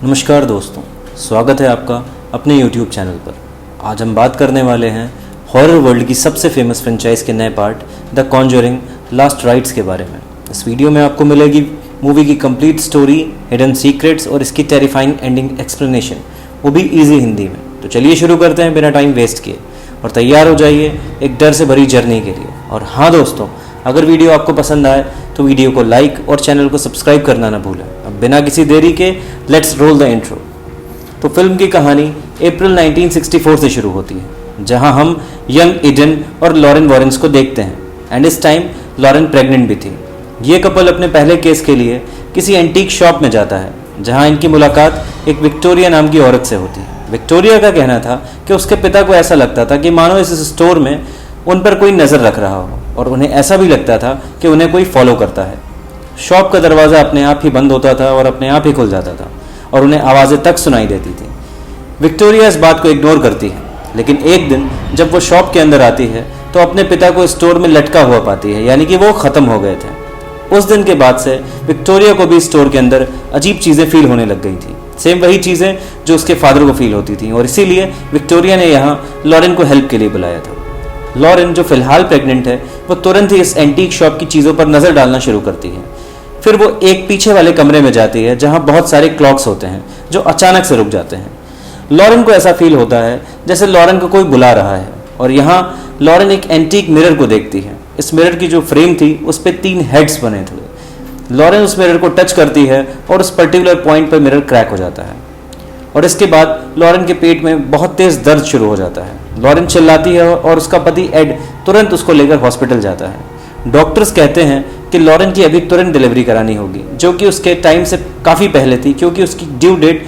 नमस्कार दोस्तों, स्वागत है आपका अपने YouTube चैनल पर। आज हम बात करने वाले हैं हॉरर वर्ल्ड की सबसे फेमस फ्रेंचाइज के नए part the Conjuring last rites के बारे में। इस वीडियो में आपको मिलेगी मूवी की कंप्लीट स्टोरी, हिडन सीक्रेट्स और इसकी टेरिफाइंग एंडिंग एक्सप्लेनेशन, वो भी ईजी हिंदी में। तो चलिए शुरू करते हैं बिना टाइम वेस्ट किए और तैयार हो जाइए एक डर से भरी जर्नी के लिए। और हाँ दोस्तों, अगर वीडियो आपको पसंद आए तो वीडियो को लाइक और चैनल को सब्सक्राइब करना ना भूलें। अब बिना किसी देरी के लेट्स रोल द इंट्रो। तो फिल्म की कहानी अप्रैल 1964 से शुरू होती है, जहां हम यंग ईडन और लॉरेन वॉरेंस को देखते हैं। एंड इस टाइम लॉरेन प्रेग्नेंट भी थी। ये कपल अपने पहले केस के लिए किसी एंटीक शॉप में जाता है, जहां इनकी मुलाकात एक विक्टोरिया नाम की औरत से होती है। विक्टोरिया का कहना था कि उसके पिता को ऐसा लगता था कि मानो इस स्टोर में उन पर कोई नज़र रख रहा हो, और उन्हें ऐसा भी लगता था कि उन्हें कोई फॉलो करता है। शॉप का दरवाज़ा अपने आप ही बंद होता था और अपने आप ही खुल जाता था, और उन्हें आवाज़ें तक सुनाई देती थी। विक्टोरिया इस बात को इग्नोर करती है, लेकिन एक दिन जब वो शॉप के अंदर आती है तो अपने पिता को स्टोर में लटका हुआ पाती है, यानी कि वो ख़त्म हो गए थे। उस दिन के बाद से विक्टोरिया को भी स्टोर के अंदर अजीब चीज़ें फील होने लग गई थी, सेम वही चीज़ें जो उसके फादर को फील होती थी, और इसीलिए विक्टोरिया ने यहाँ लॉरेन को हेल्प के लिए बुलाया था। लॉरेन, जो फिलहाल प्रेग्नेंट है, वो तुरंत ही इस एंटीक शॉप की चीज़ों पर नज़र डालना शुरू करती है। फिर वो एक पीछे वाले कमरे में जाती है जहाँ बहुत सारे क्लॉक्स होते हैं जो अचानक से रुक जाते हैं। लॉरेन को ऐसा फील होता है जैसे लॉरेन को कोई बुला रहा है, और यहाँ लॉरेन एक एंटीक मिरर को देखती है। इस मिरर की जो फ्रेम थी उस पर 3 हेड्स बने थे। लॉरेन उस मिरर को टच करती है और उस पर्टिकुलर पॉइंट पर मिरर क्रैक हो जाता है, और इसके बाद लॉरेन के पेट में बहुत तेज़ दर्द शुरू हो जाता है। लॉरेन चिल्लाती है और उसका पति एड तुरंत उसको लेकर हॉस्पिटल जाता है। डॉक्टर्स कहते हैं कि लॉरेन की अभी तुरंत डिलीवरी करानी होगी, जो कि उसके टाइम से काफ़ी पहले थी, क्योंकि उसकी ड्यू डेट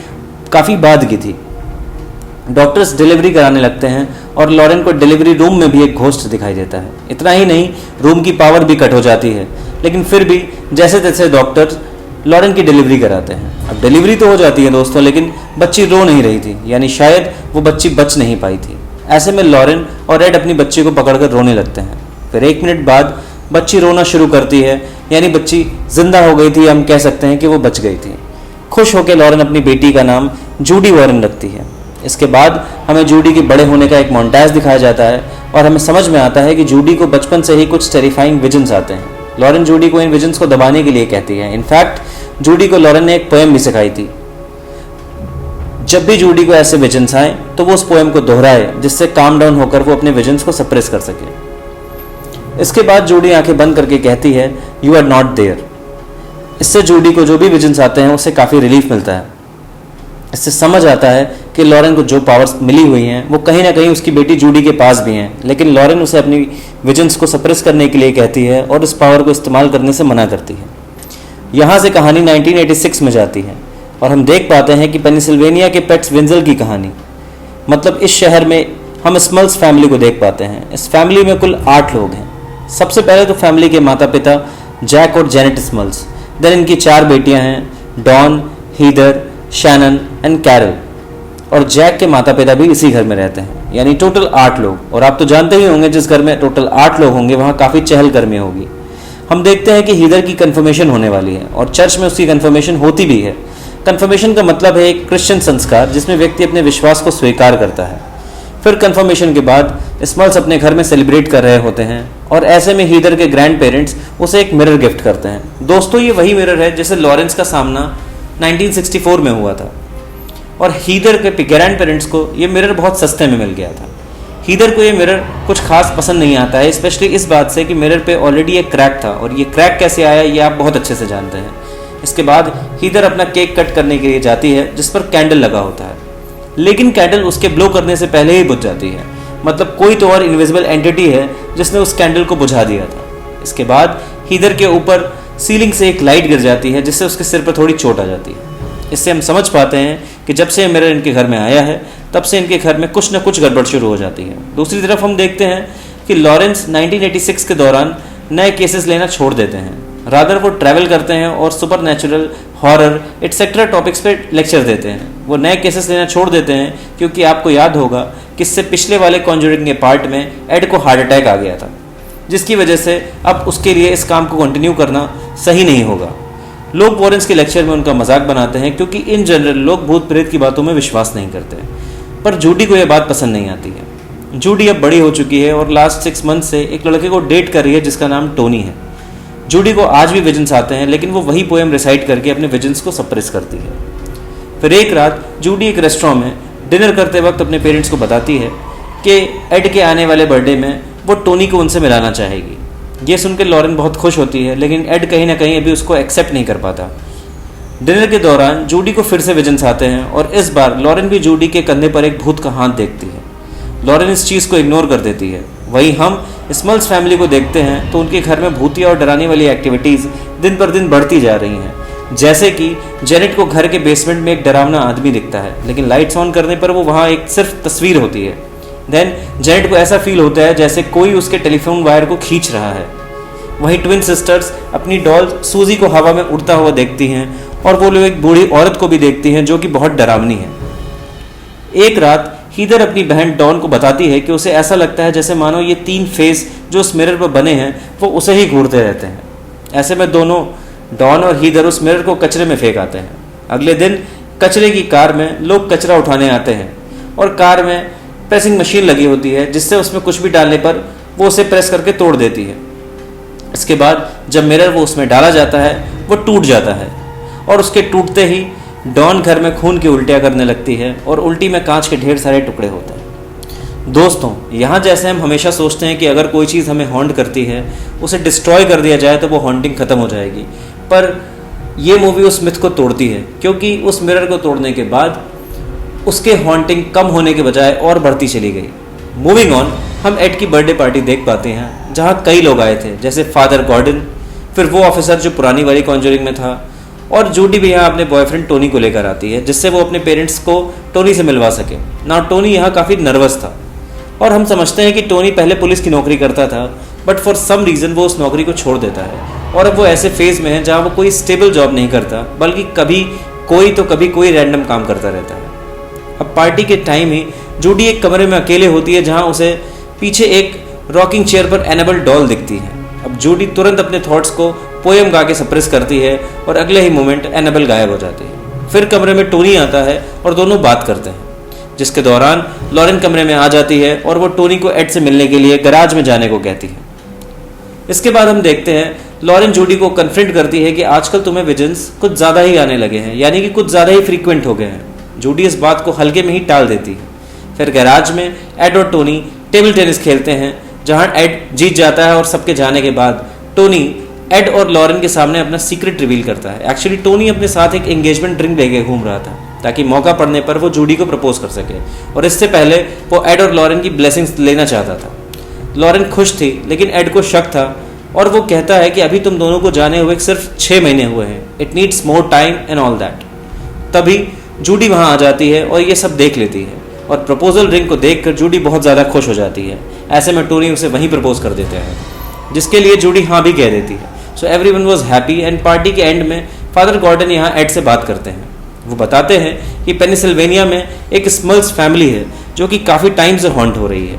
काफ़ी बाद की थी। डॉक्टर्स डिलीवरी कराने लगते हैं और लॉरेन को डिलीवरी रूम में भी एक घोस्ट दिखाई देता है। इतना ही नहीं, रूम की पावर भी कट हो जाती है, लेकिन फिर भी जैसे तैसे डॉक्टर्स लॉरेन की डिलीवरी कराते हैं। अब डिलीवरी तो हो जाती है दोस्तों, लेकिन बच्ची रो नहीं रही थी, यानी शायद वो बच्ची बच नहीं पाई थी। ऐसे में लॉरेन और एड अपनी बच्ची को पकड़कर रोने लगते हैं। फिर 1 मिनट बाद बच्ची रोना शुरू करती है, यानी बच्ची जिंदा हो गई थी, हम कह सकते हैं कि वो बच गई थी। खुश होकर लॉरेन अपनी बेटी का नाम जूडी वॉरेन रखती है। इसके बाद हमें जूडी के बड़े होने का एक मोन्टाज दिखाया जाता है, और हमें समझ में आता है कि जूडी को बचपन से ही कुछ टेरिफाइंग विजन्स आते हैं। लॉरेन जूडी को इन विजन्स को दबाने के लिए कहती है। इनफैक्ट जूडी को लॉरेन ने एक पोएम भी सिखाई थी। जब भी जूडी को ऐसे विजन्स आए तो वो उस पोएम को दोहराए, जिससे काम डाउन होकर वो अपने विजन्स को सप्रेस कर सके। इसके बाद जूडी आंखें बंद करके कहती है, यू आर नॉट देयर। इससे जूडी को जो भी विजन्स आते हैं उससे काफ़ी रिलीफ मिलता है। इससे समझ आता है कि लॉरेन को जो पावर्स मिली हुई हैं वो कहीं ना कहीं उसकी बेटी जूडी के पास भी हैं, लेकिन लॉरेन उसे अपनी विजन्स को सप्रेस करने के लिए कहती है और इस पावर को इस्तेमाल करने से मना करती है। यहाँ से कहानी 1986 में जाती है, और हम देख पाते हैं कि पेनिसिल्वेनिया के पेट्स विंजल की कहानी। मतलब इस शहर में हम स्मल्स फैमिली को देख पाते हैं। इस फैमिली में कुल 8 लोग हैं। सबसे पहले तो फैमिली के माता पिता जैक और जेनेट स्मल्स, देन इनकी 4 बेटियां हैं, Dawn, Heather, Shannon and Carol, और जैक के माता पिता भी इसी घर में रहते हैं, यानी टोटल 8 लोग। और आप तो जानते ही होंगे, जिस घर में टोटल 8 लोग होंगे वहाँ काफ़ी चहलकदमी होगी। हम देखते हैं कि हीदर की कन्फर्मेशन होने वाली है, और चर्च में उसकी कन्फर्मेशन होती भी है। कन्फर्मेशन का मतलब है एक क्रिश्चियन संस्कार जिसमें व्यक्ति अपने विश्वास को स्वीकार करता है। फिर कन्फर्मेशन के बाद स्मल्स अपने घर में सेलिब्रेट कर रहे होते हैं, और ऐसे में हीदर के ग्रैंड पेरेंट्स उसे एक मिरर गिफ्ट करते हैं। दोस्तों, ये वही मिरर है जिसे लॉरेंस का सामना 1964 में हुआ था, और हीदर के ग्रैंड पेरेंट्स को ये मिरर बहुत सस्ते में मिल गया था। हीदर को ये मिरर कुछ खास पसंद नहीं आता है, स्पेशली इस बात से कि मिरर पे ऑलरेडी एक क्रैक था, और ये क्रैक कैसे आया ये आप बहुत अच्छे से जानते हैं। इसके बाद हीदर अपना केक कट करने के लिए जाती है, जिस पर कैंडल लगा होता है, लेकिन कैंडल उसके ब्लो करने से पहले ही बुझ जाती है। मतलब कोई तो और इनविजिबल एंटिटी है जिसने उस कैंडल को बुझा दिया था। इसके बाद हीदर के ऊपर सीलिंग से एक लाइट गिर जाती है, जिससे उसके सिर पर थोड़ी चोट आ जाती है। इससे हम समझ पाते हैं कि जब से मिरर इनके घर में आया है तब से इनके घर में कुछ न कुछ गड़बड़ शुरू हो जाती है। दूसरी तरफ हम देखते हैं कि लॉरेंस 1986 के दौरान नए केसेस लेना छोड़ देते हैं। रादर वो ट्रैवल करते हैं और super natural, horror etcetera topics पे लेक्चर देते हैं। वो नए केसेस लेना छोड़ देते हैं क्योंकि आपको याद होगा कि इससे पिछले वाले कॉन्जरिंग के पार्ट में एड को हार्ट अटैक आ गया था, जिसकी वजह से अब उसके लिए इस काम को कंटिन्यू करना सही नहीं होगा। लोग वॉरेंस के लेक्चर में उनका मजाक बनाते हैं क्योंकि इन जनरल लोग भूत प्रेत की बातों में विश्वास नहीं करते, पर जूडी को यह बात पसंद नहीं आती है। जूडी अब बड़ी हो चुकी है और लास्ट 6 मंथ से एक लड़के को डेट कर रही है जिसका नाम टोनी है। जूडी को आज भी विजन्स आते हैं, लेकिन वो वही पोएम रिसाइट करके अपने विजन्स को सप्रेस करती है। फिर एक रात जूडी एक रेस्टोरेंट में डिनर करते वक्त अपने पेरेंट्स को बताती है कि एड के आने वाले बर्थडे में वो टोनी को उनसे मिलाना चाहेगी। ये सुनकर लॉरेन बहुत खुश होती है, लेकिन एड कहीं ना कहीं अभी उसको एक्सेप्ट नहीं कर पाता। डिनर के दौरान जूडी को फिर से विजन्स आते हैं और इस बार लॉरेन भी जूडी के कंधे पर एक भूत का हाथ देखती है। लॉरेन इस चीज़ को इग्नोर कर देती है। वहीं हम स्मल्स फैमिली को देखते हैं तो उनके घर में भूतिया और डराने वाली एक्टिविटीज़ दिन पर दिन बढ़ती जा रही हैं। जैसे कि जेनेट को घर के बेसमेंट में एक डरावना आदमी दिखता है, लेकिन लाइट्स ऑन करने पर वो वहाँ एक सिर्फ तस्वीर होती है। देन जेनेट को ऐसा फील होता है जैसे कोई उसके टेलीफोन वायर को खींच रहा है। वहीं ट्विन सिस्टर्स अपनी डॉल सूजी को हवा में उड़ता हुआ देखती हैं और वो लोग एक बूढ़ी औरत को भी देखती हैं जो कि बहुत डरावनी है। एक रात हीदर अपनी बहन डॉन को बताती है कि उसे ऐसा लगता है जैसे मानो ये 3 फेस जो उस मिरर पर बने हैं वो उसे ही घूरते रहते हैं। ऐसे में दोनों डॉन और हीदर उस मिरर को कचरे में फेंक आते हैं। अगले दिन कचरे की कार में लोग कचरा उठाने आते हैं और कार में प्रेसिंग मशीन लगी होती है जिससे उसमें कुछ भी डालने पर वो उसे प्रेस करके तोड़ देती है। इसके बाद जब मिरर वो उसमें डाला जाता है वो टूट जाता है और उसके टूटते ही डॉन घर में खून की उल्टियाँ करने लगती है और उल्टी में कांच के ढेर सारे टुकड़े होते हैं। दोस्तों, यहाँ जैसे हम हमेशा सोचते हैं कि अगर कोई चीज़ हमें हॉन्ट करती है उसे डिस्ट्रॉय कर दिया जाए तो वो हॉन्टिंग ख़त्म हो जाएगी, पर ये मूवी उस मिथ को तोड़ती है क्योंकि उस मिरर को तोड़ने के बाद उसके हॉन्टिंग कम होने के बजाय और बढ़ती चली गई। मूविंग ऑन, हम एड की बर्थडे पार्टी देख पाते हैं जहाँ कई लोग आए थे, जैसे फादर गॉर्डन, फिर वो ऑफिसर जो पुरानी वाली कॉन्जरिंग में था, और जूडी भी यहाँ अपने बॉयफ्रेंड टोनी को लेकर आती है जिससे वो अपने पेरेंट्स को टोनी से मिलवा सके। ना टोनी यहाँ काफ़ी नर्वस था और हम समझते हैं कि टोनी पहले पुलिस की नौकरी करता था, बट फॉर सम रीज़न वो उस नौकरी को छोड़ देता है और अब वो ऐसे फेज़ में है जहाँ वो कोई स्टेबल जॉब नहीं करता, बल्कि कभी कोई रैंडम काम करता रहता है। अब पार्टी के टाइम ही जूडी एक कमरे में अकेले होती है जहाँ उसे पीछे एक रॉकिंग चेयर पर एनाबेल डॉल दिखती है। अब जूडी तुरंत अपने थॉट्स को पोएम गा के सप्रेस करती है और अगले ही मोमेंट एनाबेल गायब हो जाती है। फिर कमरे में टोनी आता है और दोनों बात करते हैं, जिसके दौरान लॉरेन कमरे में आ जाती है और वो टोनी को एड से मिलने के लिए गैराज में जाने को कहती है। इसके बाद हम देखते हैं लॉरेन जूडी को कन्फ्रंट करती है कि आजकल तुम्हें विजन्स कुछ ज़्यादा ही आने लगे हैं, यानी कि कुछ ज़्यादा ही फ्रीक्वेंट हो गए हैं। जूडी इस बात को हल्के में ही टाल देती है। फिर गैराज में एड और टोनी टेबल टेनिस खेलते हैं जहां एड जीत जाता है और सबके जाने के बाद टोनी एड और लॉरेन के सामने अपना सीक्रेट रिवील करता है। एक्चुअली टोनी अपने साथ एक एंगेजमेंट रिंग लेके घूम रहा था ताकि मौका पड़ने पर वो जूडी को प्रपोज कर सके, और इससे पहले वो एड और लॉरेन की ब्लेसिंग्स लेना चाहता था। लॉरेन खुश थी, लेकिन एड को शक था और वो कहता है कि अभी तुम दोनों को जाने हुए सिर्फ 6 महीने हुए हैं, it needs more time and all that. तभी जूडी वहाँ आ जाती है और ये सब देख लेती है और प्रपोजल रिंग को देखकर जूडी बहुत ज़्यादा खुश हो जाती है। ऐसे में टोनी उसे वहीं प्रपोज कर देते हैं, जिसके लिए जूडी हाँ भी कह देती है। So everyone was happy and party के एंड में फादर गॉर्डन यहाँ एड से बात करते हैं। वो बताते हैं कि पेनिसिल्वेनिया में एक स्मल्स फैमिली है जो कि काफ़ी टाइम से हॉन्ट हो रही है,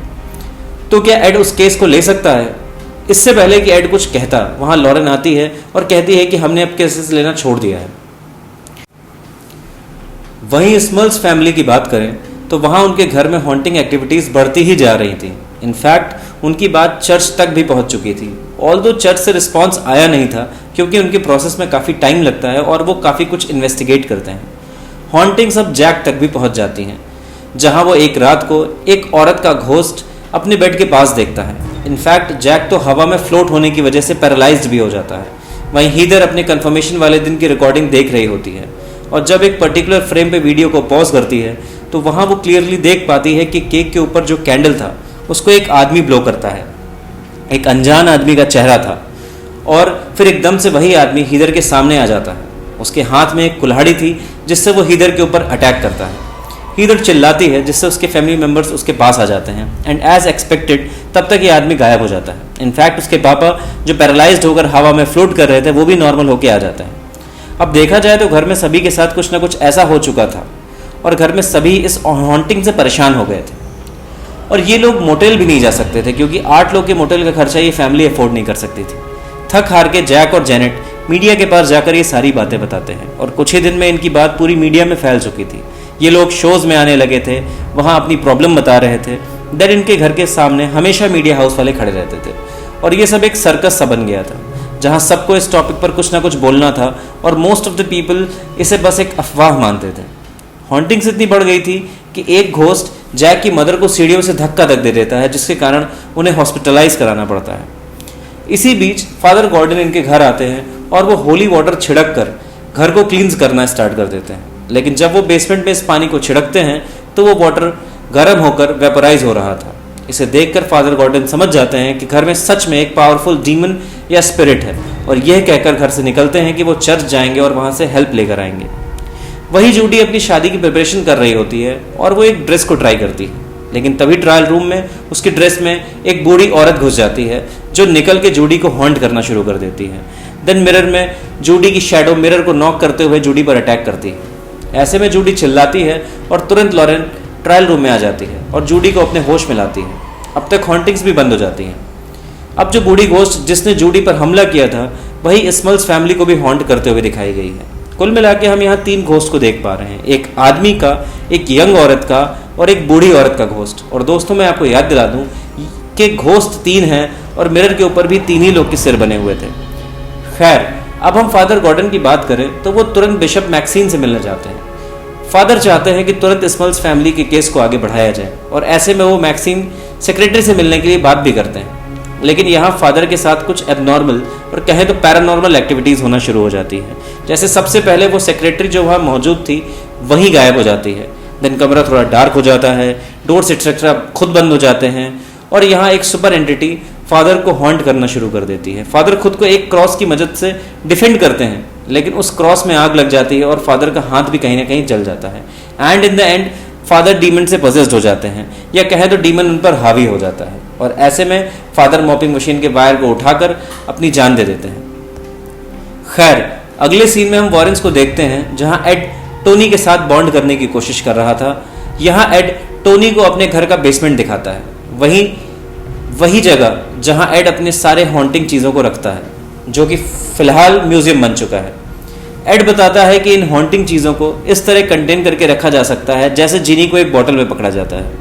तो क्या एड उस केस को ले सकता है? इससे पहले कि एड कुछ कहता, वहाँ लॉरेन आती है और कहती है कि हमने अब केसेस लेना छोड़ दिया है। वहीं स्मल्स फैमिली की बात करें तो वहाँ उनके घर में हॉन्टिंग एक्टिविटीज़ बढ़ती ही जा रही थी। इनफैक्ट उनकी बात चर्च तक भी पहुँच चुकी थी। ऑल्दो चर्च से रिस्पॉन्स आया नहीं था क्योंकि उनके प्रोसेस में काफ़ी टाइम लगता है और वो काफ़ी कुछ इन्वेस्टिगेट करते हैं। हॉन्टिंग्स अब जैक तक भी पहुँच जाती हैं, जहाँ वो एक रात को एक औरत का घोस्ट अपने बेड के पास देखता है। इनफैक्ट जैक तो हवा में फ्लोट होने की वजह से पैरालाइज्ड भी हो जाता है। वहीं हीदर अपने कन्फर्मेशन वाले दिन की रिकॉर्डिंग देख रही होती है और जब एक पर्टिकुलर फ्रेम पे वीडियो को पॉज करती है तो वहाँ वो क्लियरली देख पाती है कि केक के ऊपर जो कैंडल था उसको एक आदमी ब्लो करता है। एक अनजान आदमी का चेहरा था और फिर एकदम से वही आदमी हीदर के सामने आ जाता है। उसके हाथ में एक कुल्हाड़ी थी जिससे वो हीदर के ऊपर अटैक करता है। हीदर चिल्लाती है जिससे उसके फैमिली मेम्बर्स उसके पास आ जाते हैं एंड एज एक्सपेक्टेड तब तक ये आदमी गायब हो जाता है। इनफैक्ट उसके पापा जो पैरालाइज्ड होकर हवा में फ्लोट कर रहे थे वो भी नॉर्मल होके आ जाता है। अब देखा जाए तो घर में सभी के साथ कुछ ना कुछ ऐसा हो चुका था और घर में सभी इस हॉन्टिंग से परेशान हो गए थे और ये लोग मोटेल भी नहीं जा सकते थे क्योंकि 8 लोग के मोटेल का खर्चा ये फैमिली अफोर्ड नहीं कर सकती थी। थक हार के जैक और जेनेट मीडिया के पास जाकर ये सारी बातें बताते हैं और कुछ ही दिन में इनकी बात पूरी मीडिया में फैल चुकी थी। ये लोग शोज़ में आने लगे थे, वहाँ अपनी प्रॉब्लम बता रहे थे। देन इनके घर के सामने हमेशा मीडिया हाउस वाले खड़े रहते थे और ये सब एक सर्कस सा बन गया था, जहाँ सबको इस टॉपिक पर कुछ ना कुछ बोलना था और मोस्ट ऑफ द पीपल इसे बस एक अफवाह मानते थे। हॉन्टिंग्स इतनी बढ़ गई थी कि एक घोस्ट जैक की मदर को सीढ़ियों से धक्का तक दे देता है, जिसके कारण उन्हें हॉस्पिटलाइज कराना पड़ता है। इसी बीच फादर गॉर्डन इनके घर आते हैं और वो होली वाटर छिड़क कर घर को क्लींस करना स्टार्ट कर देते हैं। लेकिन जब वो बेसमेंट में इस पानी को छिड़कते हैं तो वो वाटर गर्म होकर वेपराइज हो रहा था। इसे देखकर फादर गॉर्डन समझ जाते हैं कि घर में सच में एक पावरफुल डीमन या स्पिरिट है और यह कहकर घर से निकलते हैं कि वो चर्च जाएंगे और वहां से हेल्प लेकर आएंगे। वही जूडी अपनी शादी की प्रिपरेशन कर रही होती है और वो एक ड्रेस को ट्राई करती है, लेकिन तभी ट्रायल रूम में उसकी ड्रेस में एक बूढ़ी औरत घुस जाती है जो निकल के जूडी को हॉन्ट करना शुरू कर देती है। देन मिरर में जूडी की शैडो मिरर को नॉक करते हुए जूडी पर अटैक करती है। ऐसे में जूडी चिल्लाती है और तुरंत लॉरेन ट्रायल रूम में आ जाती है और जूडी को अपने होश में लाती है। अब तक हॉन्टिंग्स भी बंद हो जाती हैं। अब जो बूढ़ी घोस्ट जिसने जूडी पर हमला किया था वही स्मल्स फैमिली को भी हॉन्ट करते हुए दिखाई गई है। कुल मिला के हम यहाँ 3 घोस्ट को देख पा रहे हैं, एक आदमी का, एक यंग औरत का और एक बूढ़ी औरत का घोस्ट। और दोस्तों मैं आपको याद दिला दूं कि घोस्ट 3 हैं और मिरर के ऊपर भी 3 ही लोग के सिर बने हुए थे। खैर, अब हम फादर गॉर्डन की बात करें तो वो तुरंत बिशप मैक्सीन से मिलने जाते हैं। फादर चाहते हैं कि तुरंत स्मल्स फैमिली के केस को आगे बढ़ाया जाए और ऐसे में वो मैक्सीन सेक्रेटरी से मिलने के लिए बात भी करते हैं। लेकिन यहाँ फादर के साथ कुछ एबनॉर्मल और कहें तो पैरानॉर्मल एक्टिविटीज़ होना शुरू हो जाती हैं। जैसे सबसे पहले वो सेक्रेटरी जो वहाँ मौजूद थी वहीं गायब हो जाती है। देन कमरा थोड़ा डार्क हो जाता है, डोर्स एक्सेट्रा खुद बंद हो जाते हैं और यहाँ एक सुपर एंटिटी फादर को हॉन्ट करना शुरू कर देती है। फादर खुद को एक क्रॉस की मदद से डिफेंड करते हैं, लेकिन उस क्रॉस में आग लग जाती है और फादर का हाथ भी कहीं ना कहीं जल जाता है। And in the end father demon से पजेस्ड हो जाते हैं, या कहें तो डीमन उन पर हावी हो जाता है और ऐसे में फादर मॉपिंग मशीन के वायर को उठाकर अपनी जान दे देते हैं। खैर, अगले सीन में हम वॉरेंस को देखते हैं जहां एड टोनी के साथ बॉन्ड करने की कोशिश कर रहा था। यहाँ एड टोनी को अपने घर का बेसमेंट दिखाता है, वही जगह जहां एड अपने सारे हॉन्टिंग चीज़ों को रखता है, जो कि फिलहाल म्यूजियम बन चुका है। एड बताता है कि इन हॉन्टिंग चीज़ों को इस तरह कंटेन करके रखा जा सकता है जैसे जीनी को एक बॉटल में पकड़ा जाता है,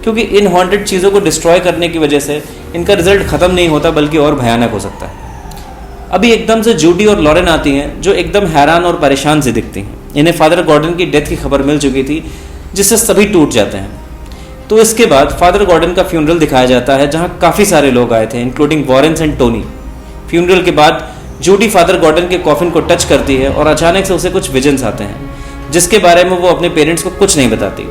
क्योंकि इन हॉन्टेड चीज़ों को डिस्ट्रॉय करने की वजह से इनका रिजल्ट ख़त्म नहीं होता बल्कि और भयानक हो सकता है। अभी एकदम से जूडी और लॉरेन आती हैं जो एकदम हैरान और परेशान से दिखती हैं। इन्हें फादर गॉर्डन की डेथ की खबर मिल चुकी थी, जिससे सभी टूट जाते हैं। तो इसके बाद फादर गॉर्डन का फ्यूनरल दिखाया जाता है जहाँ काफ़ी सारे लोग आए थे, including Warrens and Tony. Funeral के बाद जूडी फादर गॉर्डन के कॉफिन को टच करती है और अचानक से उसे कुछ विजन्स आते हैं, जिसके बारे में वो अपने पेरेंट्स को कुछ नहीं बताती।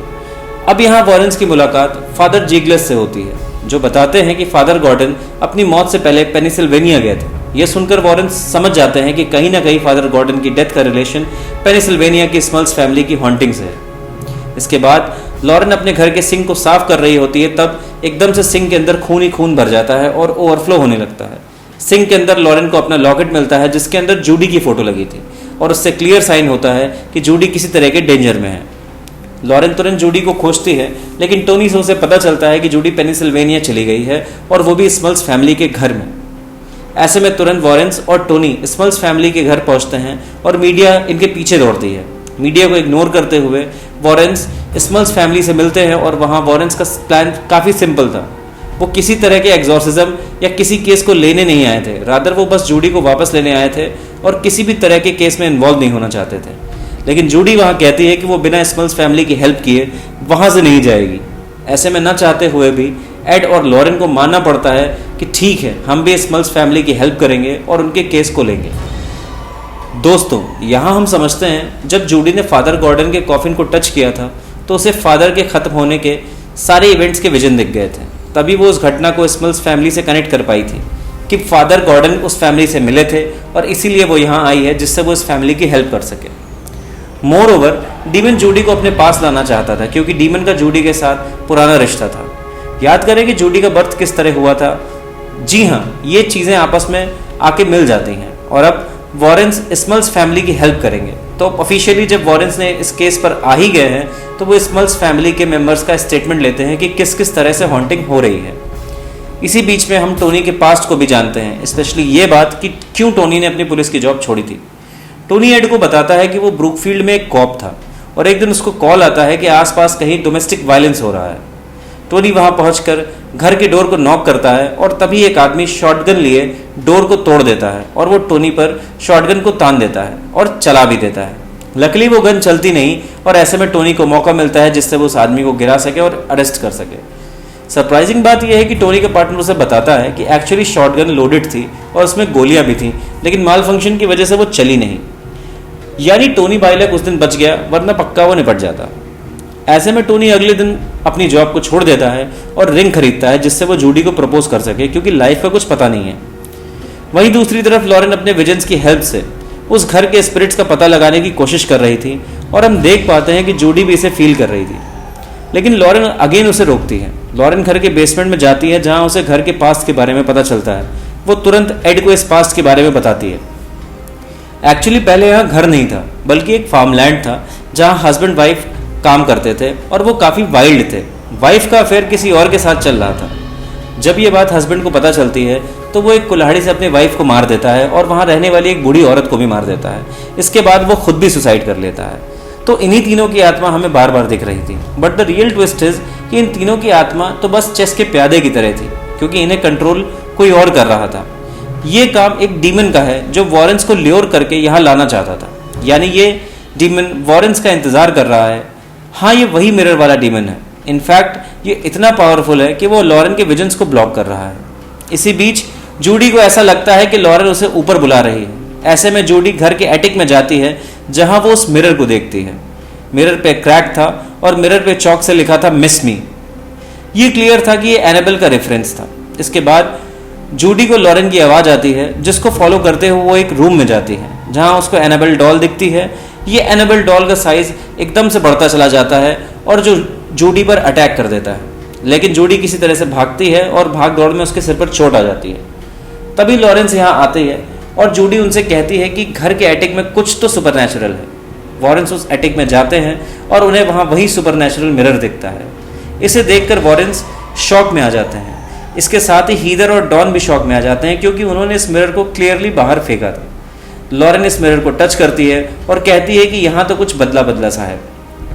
अब यहाँ वॉरेंस की मुलाकात फादर जीग्लस से होती है, जो बताते हैं कि फादर गॉर्डन अपनी मौत से पहले पेनिसिल्वेनिया गए थे। यह सुनकर वॉरेंस समझ जाते हैं कि कहीं ना कहीं फादर गॉर्डन की डेथ का रिलेशन पेनिसिल्वेनिया की स्मल्स फैमिली की हॉन्टिंग से है। इसके बाद लॉरेन अपने घर के सिंक को साफ कर रही होती है, तब एकदम से सिंक के अंदर खून ही खून भर जाता है और ओवरफ्लो होने लगता है। सिंक के अंदर लॉरेन को अपना लॉकेट मिलता है जिसके अंदर जूडी की फोटो लगी थी और उससे क्लियर साइन होता है कि जूडी किसी तरह के डेंजर में है। लॉरेन तुरंत जूडी को खोजती है, लेकिन टोनी से उसे पता चलता है कि जूडी पेनिसिल्वेनिया चली गई है और वो भी स्मल्स फैमिली के घर में। ऐसे में तुरंत वॉरेंस और टोनी स्मल्स फैमिली के घर पहुंचते हैं और मीडिया इनके पीछे दौड़ती है। मीडिया को इग्नोर करते हुए वॉरेंस स्मल्स फैमिली से मिलते हैं और वहाँ वॉरेंस का प्लान काफ़ी सिंपल था। वो किसी तरह के एग्जॉर्सिज्म या किसी केस को लेने नहीं आए थे, रादर वो बस जूडी को वापस लेने आए थे और किसी भी तरह के केस में इन्वॉल्व नहीं होना चाहते थे। लेकिन जूडी वहाँ कहती है कि वो बिना स्मल्स फैमिली की हेल्प किए वहाँ से नहीं जाएगी। ऐसे में न चाहते हुए भी एड और लॉरेन को मानना पड़ता है कि ठीक है, हम भी स्मल्स फैमिली की हेल्प करेंगे और उनके केस को लेंगे। दोस्तों, यहाँ हम समझते हैं जब जूडी ने फादर गॉर्डन के कॉफिन को टच किया था तो उसे फादर के खत्म होने के सारे इवेंट्स के विजन दिख गए थे। तभी वो उस घटना को स्मल्स फैमिली से कनेक्ट कर पाई थी कि फादर गॉर्डन उस फैमिली से मिले थे और इसीलिए वो यहाँ आई है जिससे वो इस फैमिली की हेल्प कर सके। मोर ओवर, डीमन जूडी को अपने पास लाना चाहता था क्योंकि डीमन का जूडी के साथ पुराना रिश्ता था। याद करें कि जूडी का बर्थ किस तरह हुआ था। जी हाँ, ये चीज़ें आपस में आके मिल जाती हैं और अब वॉरेंस स्मल्स फैमिली की हेल्प करेंगे। तो ऑफिशियली जब वॉरेंस ने इस केस पर आ ही गए हैं तो वो स्मल्स फैमिली के मेंबर्स का स्टेटमेंट लेते हैं कि किस किस तरह से हॉन्टिंग हो रही है। इसी बीच में हम टोनी के पास्ट को भी जानते हैं, स्पेशली ये बात कि क्यों टोनी ने अपनी पुलिस की जॉब छोड़ी थी। टोनी एड को बताता है कि वो ब्रुकफील्ड में एक कॉप था और एक दिन उसको कॉल आता है कि आसपास कहीं डोमेस्टिक वायलेंस हो रहा है। टोनी वहां पहुंचकर घर के डोर को नॉक करता है और तभी एक आदमी शॉटगन लिए डोर को तोड़ देता है और वो टोनी पर शॉटगन को तान देता है और चला भी देता है। लकीली वो गन चलती नहीं और ऐसे में टोनी को मौका मिलता है जिससे वो उस आदमी को गिरा सके और अरेस्ट कर सके। सरप्राइजिंग बात यह है कि टोनी का पार्टनर उसे बताता है कि एक्चुअली शॉटगन लोडेड थी और उसमें गोलियां भी थी, लेकिन माल फंक्शन की वजह से वो चली नहीं। यानी टोनी बाइलक उस दिन बच गया, वरना पक्का वो निपट जाता। ऐसे में टोनी अगले दिन अपनी जॉब को छोड़ देता है और रिंग खरीदता है जिससे वो जूडी को प्रपोज कर सके, क्योंकि लाइफ का कुछ पता नहीं है। वहीं दूसरी तरफ लॉरेन अपने विजन्स की हेल्प से उस घर के स्पिरिट्स का पता लगाने की कोशिश कर रही थी और हम देख पाते हैं कि जूडी भी इसे फील कर रही थी, लेकिन लॉरेन अगेन उसे रोकती है। लॉरेन घर के बेसमेंट में जाती है जहां उसे घर के पास्ट के बारे में पता चलता है। वो तुरंत एड को इस पास्ट के बारे में बताती है। एक्चुअली पहले यहाँ घर नहीं था, बल्कि एक फार्मलैंड था जहाँ हस्बैंड वाइफ काम करते थे और वो काफ़ी वाइल्ड थे। वाइफ का अफेयर किसी और के साथ चल रहा था। जब ये बात हस्बैंड को पता चलती है तो वो एक कुल्हाड़ी से अपनी वाइफ को मार देता है और वहाँ रहने वाली एक बूढ़ी औरत को भी मार देता है। इसके बाद वो खुद भी सुसाइड कर लेता है। तो इन्हीं तीनों की आत्मा हमें बार बार दिख रही थी, but the real twist is कि इन तीनों की आत्मा तो बस चेस के प्यादे की तरह थी, क्योंकि इन्हें कंट्रोल कोई और कर रहा था। ये काम एक डीमन का है जो वॉरेंस को ल्योर करके यहाँ लाना चाहता था। यानी ये डीमन वॉरेंस का इंतजार कर रहा है। हाँ, ये वही मिरर वाला डीमन है। इनफैक्ट ये इतना पावरफुल है कि वो लॉरेन के विजन्स को ब्लॉक कर रहा है। इसी बीच जूडी को ऐसा लगता है कि लॉरेन उसे ऊपर बुला रही है। ऐसे में जूडी घर के एटिक में जाती है जहां वो उस मिरर को देखती है। मिरर पे क्रैक था और मिरर पे चौक से लिखा था मिस मी। ये क्लियर था कि ये एनाबेल का रेफरेंस था। इसके बाद जूडी को लॉरेन की आवाज़ आती है, जिसको फॉलो करते हुए वो एक रूम में जाती है जहां उसको एनाबेल डॉल दिखती है। ये एनाबेल डॉल का साइज एकदम से बढ़ता चला जाता है और जो जूडी पर अटैक कर देता है, लेकिन जूडी किसी तरह से भागती है और भाग दौड़ में उसके सिर पर चोट आ जाती है। तभी लॉरेंस यहाँ आते हैं और जूडी उनसे कहती है कि घर के एटिक में कुछ तो सुपरनैचुरल है। वॉरेंस उस एटिक में जाते हैं और उन्हें वहाँ वही सुपरनैचुरल मिरर दिखता है। इसे देखकर वॉरेंस शॉक में आ जाते हैं। इसके साथ ही हीदर और डॉन भी शॉक में आ जाते हैं, क्योंकि उन्होंने इस मिरर को क्लियरली बाहर फेंका था। लॉरेन इस मिरर को टच करती है और कहती है कि यहाँ तो कुछ बदला बदला सा है।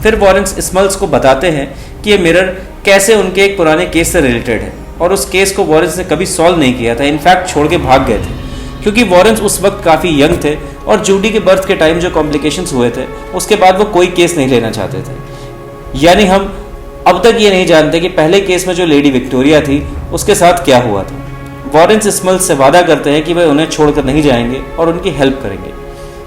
फिर वॉरेंस स्मल्स को बताते हैं कि ये मिरर कैसे उनके एक पुराने केस से रिलेटेड है, और उस केस को वॉरेंस ने कभी सॉल्व नहीं किया था। इनफैक्ट छोड़ के भाग गए थे, क्योंकि वॉरेंस उस वक्त काफ़ी यंग थे और जूडी के बर्थ के टाइम जो कॉम्प्लिकेशंस हुए थे उसके बाद वो कोई केस नहीं लेना चाहते थे। यानी हम अब तक ये नहीं जानते कि पहले केस में जो लेडी विक्टोरिया थी उसके साथ क्या हुआ था। वॉरेंस स्मल्स से वादा करते हैं कि वे उन्हें छोड़कर नहीं जाएंगे और उनकी हेल्प करेंगे।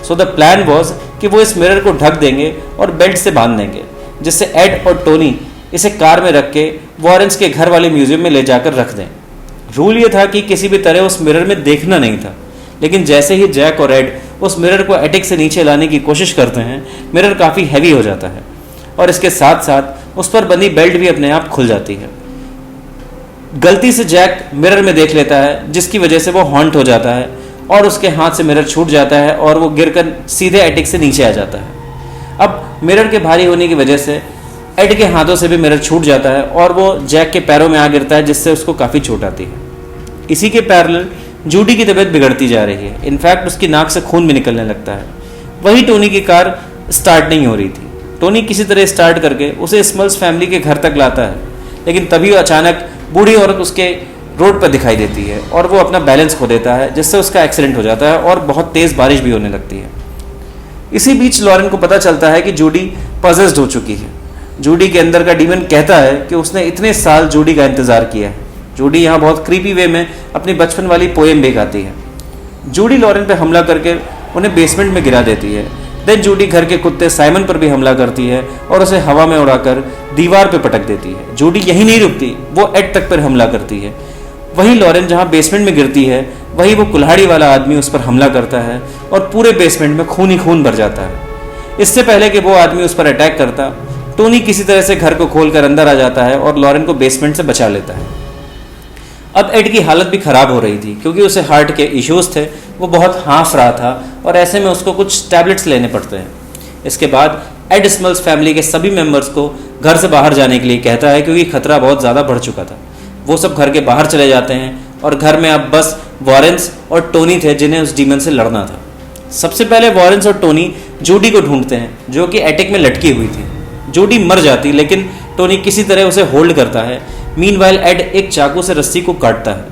सो द प्लान वॉज कि वो इस मिरर को ढक देंगे और बेल्ट से बांध देंगे, जिससे एड और टोनी इसे कार में रख के वॉरेंस के घर वाले म्यूजियम में ले जाकर रख दें। रूल ये था कि किसी भी तरह उस मिरर में देखना नहीं था, लेकिन जैसे ही जैक और एड उस मिरर को एटिक से नीचे लाने की कोशिश करते हैं, मिरर काफ़ी हैवी हो जाता है और इसके साथ साथ उस पर बंधी बेल्ट भी अपने आप खुल जाती है। गलती से जैक मिरर में देख लेता है, जिसकी वजह से वो हॉन्ट हो जाता है और उसके हाथ से मिरर छूट जाता है और वो गिरकर सीधे एटिक से नीचे आ जाता है। अब मिरर के भारी होने की वजह से एड के हाथों से भी मिरर छूट जाता है और वो जैक के पैरों में आ गिरता है, जिससे उसको काफ़ी चोट आती है। इसी के पैरेलल जूडी की तबीयत बिगड़ती जा रही है। इनफैक्ट उसकी नाक से खून भी निकलने लगता है। वही टोनी की कार स्टार्ट नहीं हो रही थी। टोनी किसी तरह स्टार्ट करके उसे स्मल्स फैमिली के घर तक लाता है, लेकिन तभी अचानक बूढ़ी औरत उसके रोड पर दिखाई देती है और वो अपना बैलेंस खो देता है, जिससे उसका एक्सीडेंट हो जाता है और बहुत तेज़ बारिश भी होने लगती है। इसी बीच लॉरेन को पता चलता है कि जूडी पजेस्ड हो चुकी है। जूडी के अंदर का डीमन कहता है कि उसने इतने साल जूडी का इंतजार किया है। जूडी यहाँ बहुत क्रीपी वे में अपनी बचपन वाली पोएम भी गाती है। जूडी लॉरेन पे हमला करके उन्हें बेसमेंट में गिरा देती है। देन जूडी घर के कुत्ते साइमन पर भी हमला करती है और उसे हवा में उड़ाकर दीवार पे पटक देती है। जूडी यही नहीं रुकती, वो एड तक पर हमला करती है। वही लॉरेन जहाँ बेसमेंट में गिरती है, वही वो कुल्हाड़ी वाला आदमी उस पर हमला करता है और पूरे बेसमेंट में खून ही खून भर जाता है। इससे पहले कि वो आदमी उस पर अटैक करता, टोनी किसी तरह से घर को खोलकर अंदर आ जाता है और लॉरेन को बेसमेंट से बचा लेता है। अब एड की हालत भी ख़राब हो रही थी, क्योंकि उसे हार्ट के इश्यूज थे। वो बहुत हाँफ रहा था और ऐसे में उसको कुछ टैबलेट्स लेने पड़ते हैं। इसके बाद एड स्मल्स फैमिली के सभी मेंबर्स को घर से बाहर जाने के लिए कहता है, क्योंकि खतरा बहुत ज़्यादा बढ़ चुका था। वो सब घर के बाहर चले जाते हैं और घर में अब बस वॉरेंस और टोनी थे जिन्हें उस डीमन से लड़ना था। सबसे पहले वॉरेंस और टोनी जूडी को ढूंढते हैं जो कि एटिक में लटकी हुई थी। जूडी मर जाती लेकिन टोनी किसी तरह उसे होल्ड करता है। मीनवाइल एड एक चाकू से रस्सी को काटता है।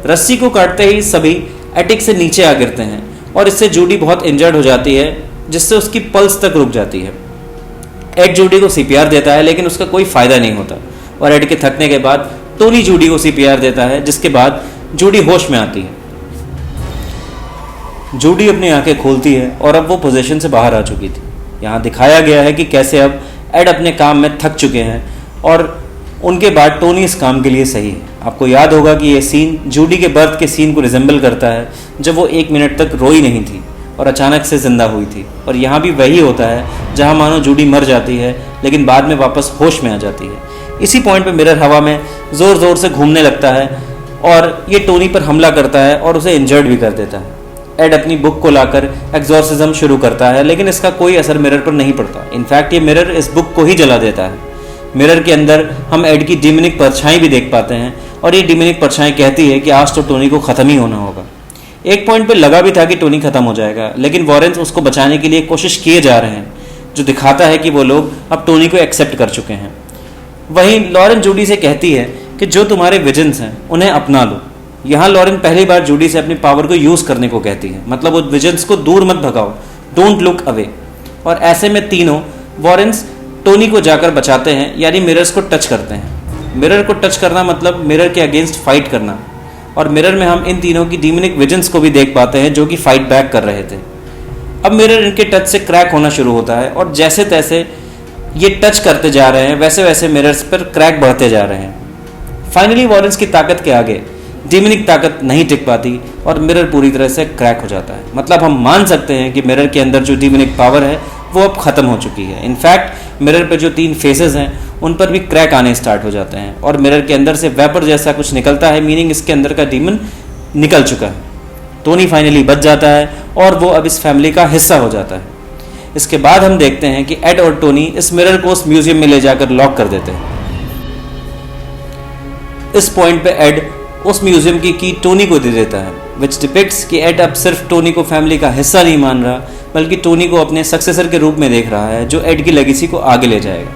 रस्सी को काटते ही सभी एटिक से नीचे आ गिरते हैं और इससे जूडी बहुत इंजर्ड हो जाती है जिससे उसकी पल्स तक रुक जाती है। एड जूडी को सीपीआर देता है लेकिन उसका कोई फायदा नहीं होता और एड के थकने के बाद टोनी जूडी को सीपीआर देता है जिसके बाद जूडी होश में आती है। जूडी अपनी आंखें खोलती है और अब वो पोजीशन से बाहर आ चुकी थी। यहाँ दिखाया गया है कि कैसे अब एड अपने काम में थक चुके हैं और उनके बाद टोनी इस काम के लिए सही है। आपको याद होगा कि ये सीन जूडी के बर्थ के सीन को रिजेंबल करता है जब वो 1 मिनट तक रोई नहीं थी और अचानक से जिंदा हुई थी। और यहाँ भी वही होता है जहाँ मानो जूडी मर जाती है लेकिन बाद में वापस होश में आ जाती है। इसी पॉइंट पे मिरर हवा में ज़ोर ज़ोर से घूमने लगता है और ये टोनी पर हमला करता है और उसे इंजर्ड भी कर देता है। एड अपनी बुक को लाकर एक्सॉर्सिज्म शुरू करता है लेकिन इसका कोई असर मिरर पर नहीं पड़ता। इनफैक्ट ये मिरर इस बुक को ही जला देता है। मिरर के अंदर हम एड की डिमोनिक परछाई भी देख पाते हैं और ये डिमोनिक परछाई कहती है कि आज तो टोनी को ख़त्म ही होना होगा। एक पॉइंट पे लगा भी था कि टोनी ख़त्म हो जाएगा लेकिन वॉरेंस उसको बचाने के लिए कोशिश किए जा रहे हैं जो दिखाता है कि वो लोग अब टोनी को एक्सेप्ट कर चुके हैं। वहीं लॉरेन जूडी से कहती है कि जो तुम्हारे विजन्स हैं उन्हें अपना लो। यहाँ लॉरेन पहली बार जूडी से अपनी पावर को यूज़ करने को कहती है, मतलब वो विजन्स को दूर मत भगाओ, डोंट लुक अवे। और ऐसे में तीनों वॉरेंस टोनी को जाकर बचाते हैं यानी मिरर्स को टच करते हैं। मिरर को टच करना मतलब मिरर के अगेंस्ट फाइट करना और मिरर में हम इन तीनों की डीमोनिक विजन्स को भी देख पाते हैं जो कि फाइट बैक कर रहे थे। अब मिरर इनके टच से क्रैक होना शुरू होता है और जैसे तैसे ये टच करते जा रहे हैं वैसे वैसे मिरर्स पर क्रैक बढ़ते जा रहे हैं। फाइनली वॉरेंस की ताकत के आगे डीमोनिक ताकत नहीं टिक पाती और मिरर पूरी तरह से क्रैक हो जाता है। मतलब हम मान सकते हैं कि मिरर के अंदर जो डीमोनिक पावर है वो अब ख़त्म हो चुकी है। इनफैक्ट मिरर पे जो 3 फेसेस हैं उन पर भी क्रैक आने स्टार्ट हो जाते हैं और मिरर के अंदर से वेपर जैसा कुछ निकलता है, मीनिंग इसके अंदर का डीमन निकल चुका है। टोनी फाइनली बच जाता है और वो अब इस फैमिली का हिस्सा हो जाता है। इसके बाद हम देखते हैं कि एड और टोनी इस मिरर को उस म्यूजियम में ले जाकर लॉक कर देते हैं। इस पॉइंट पे एड उस म्यूजियम की टोनी को दे देता है, विच डिपिक्ट्स कि एड अब सिर्फ टोनी को फैमिली का हिस्सा नहीं मान रहा बल्कि टोनी को अपने सक्सेसर के रूप में देख रहा है जो एड की लेगेसी को आगे ले जाएगा।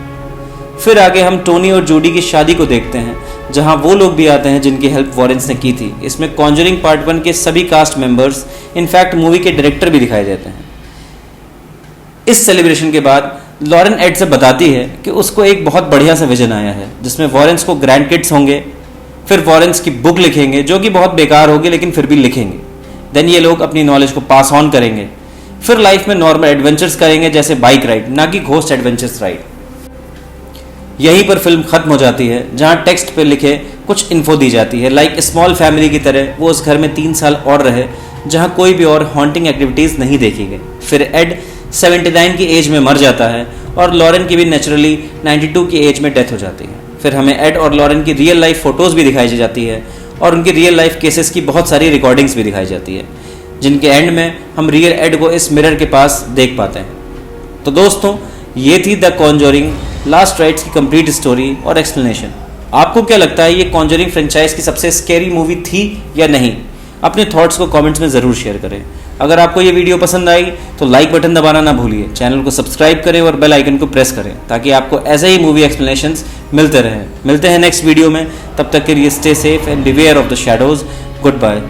फिर आगे हम टोनी और जूडी की शादी को देखते हैं जहां वो लोग भी आते हैं जिनकी हेल्प वॉरेंस ने की थी। इसमें कॉन्जरिंग पार्ट 1 के सभी कास्ट मेंबर्स, इनफैक्ट मूवी के डायरेक्टर भी दिखाए जाते हैं। इस सेलिब्रेशन के बाद लॉरेन एड से बताती है कि उसको एक बहुत बढ़िया सा विजन आया है जिसमें वॉरेंस को ग्रैंड किड्स होंगे, फिर वॉरेंस की बुक लिखेंगे जो कि बहुत बेकार होगी लेकिन फिर भी लिखेंगे। देन ये लोग अपनी नॉलेज को पास ऑन करेंगे, फिर लाइफ में नॉर्मल एडवेंचर्स करेंगे जैसे बाइक राइड, ना कि घोस्ट एडवेंचर्स राइड। यहीं पर फिल्म खत्म हो जाती है जहां टेक्स्ट पे लिखे कुछ इन्फो दी जाती है, लाइक स्मॉल फैमिली की तरह वो उस घर में 3 साल और रहे जहां कोई भी और हॉन्टिंग एक्टिविटीज़ नहीं देखी गई। फिर एड 79 की एज में मर जाता है और लॉरेन की भी नेचुरली 92 की एज में डेथ हो जाती है। फिर हमें एड और लॉरेन की रियल लाइफ फ़ोटोज़ भी दिखाई जाती है और उनकी रियल लाइफ केसेस की बहुत सारी रिकॉर्डिंग्स भी दिखाई जाती है जिनके एंड में हम रियल एड को इस मिरर के पास देख पाते हैं। तो दोस्तों, ये थी द कॉन्जरिंग लास्ट राइट्स की कंप्लीट स्टोरी और एक्सप्लेनेशन। आपको क्या लगता है ये कॉन्जरिंग फ्रेंचाइज की सबसे स्कैरी मूवी थी या नहीं? अपने थॉट्स को कमेंट्स में ज़रूर शेयर करें। अगर आपको ये वीडियो पसंद आई तो लाइक बटन दबाना ना भूलिए, चैनल को सब्सक्राइब करें और बेल आइकन को प्रेस करें ताकि आपको ऐसे ही मूवी एक्सप्लेनेशंस मिलते रहें। मिलते हैं नेक्स्ट वीडियो में, तब तक के लिए stay safe and beware of the shadows. Good bye.